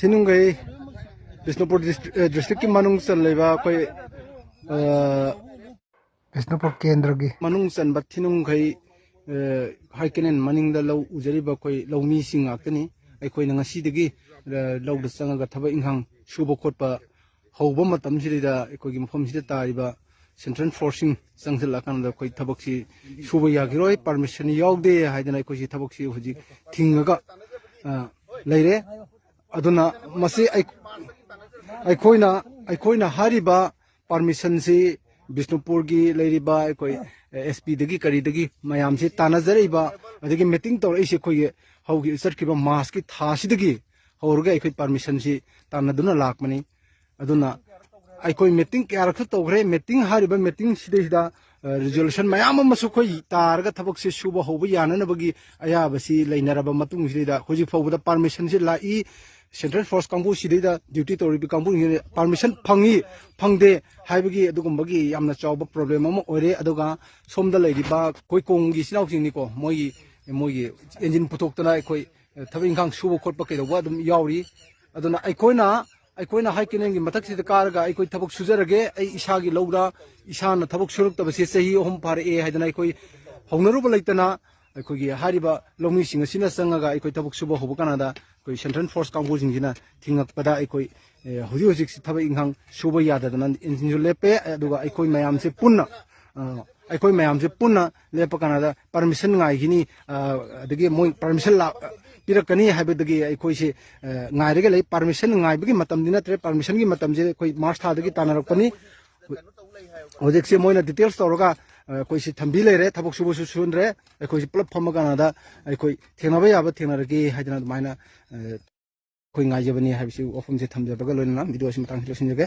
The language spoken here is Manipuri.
थिनुंगई बिष्णुपुर डिस्ट्रिक्ट की मनुंग चललेबा कोई बिष्णुपुर केंद्र की मनुंग चनबा थिनुंगई हाइकेनेन मनिंग दा लौ उजरिबा कोई लौमी सिंग आकनी अखोई न ngasi लौ द चंगा थबा इंहां सुबो खोटपा हौबा मतम सिदा अखोई मफम सिदा तारिबा सेंट्रल फोर्सिंग चंगजला कान दा कोई थबकसी सुबो यागिरोय परमिशन यावदे हाइदना अखोई थबकसी हुजी थिंगगा लेरे अदुना मसे अखोइना हारिबा परमिशन से बिष्णुपुर की लेरिबा कोई एसपी दगी करी दगी मयाम से तानाजरेबा अदगी मीटिंग तौर इसे कोई हौगी चटकिबा मास की थासिदगी हौरगा अखोई परमिशन से तानादुना लाकमनी अदुना अखोई मीटिंग क्यारख तौग्रे मीटिंग हारिबा मीटिंग सिदेदा रिजोल्यूशन मयाम मसु कोई तारगा थबक से सुबा हौबा याननबगी अयाबसी लेनरबा मतुंग सिदेदा होजि फौबदा परमिशन से लाई सेंट्रल फोर्स कांगू सिदेदा ड्यूटी तौरिबि कांगू परमिशन फंगी फंगदे हाइबगी अदुगुंबगी यामना चावबा प्रॉब्लम अमा ओरे अदुगा सोमदा लेरिबा कोई कोंगी सिनाउसिंगनिको मोई इंजिन पुथोक्तना अखोई थबिंखांग सुबो खोटपा केदवा अदुम यावरी अदुना अखोइना हाइकिनेंगी मथक्सिदा कारगा अखोई थबक सुजरगे आई इसागी लौदा इसाना थबक सुरुक्तबसे सही अहम फारे हाइदना अखोई हौनरुबा लेतना अखोई हारिबा लौमी सिंग सिना चंगागा अखोई थबक सुबो होबा कानादा कोई सेंट्रल फोर्स कांगू सिंगिना थिंगकपदा अखोई हुजी हुजी थबक इंहांग सुबो याददना इंजिन लेपे अदुगा अखोई मयाम से पुन्ना लेप कानादा परमिशन गाइगिनी अदगी मोई परमिशन ला पिरकनी हाइबदगी अखोई से गाइरगे ले परमिशन गाइबगी मतम दिना त्रे परमिशन की मतम जे कोई मार्च थादगी तानारकपनी होजिक से मोइना डिटेल्स तौरगा कोई से थंबी लेरे थबक सुबो सुनरे कोई पुलप फमगानादा कोई थेंनाबा याबा थेंनारगे हाइदना माइना कोई गाइजबनी हाइबसी ऑफम से थमजबगा लोइना वीडियो से मतंग लोसिनजगे।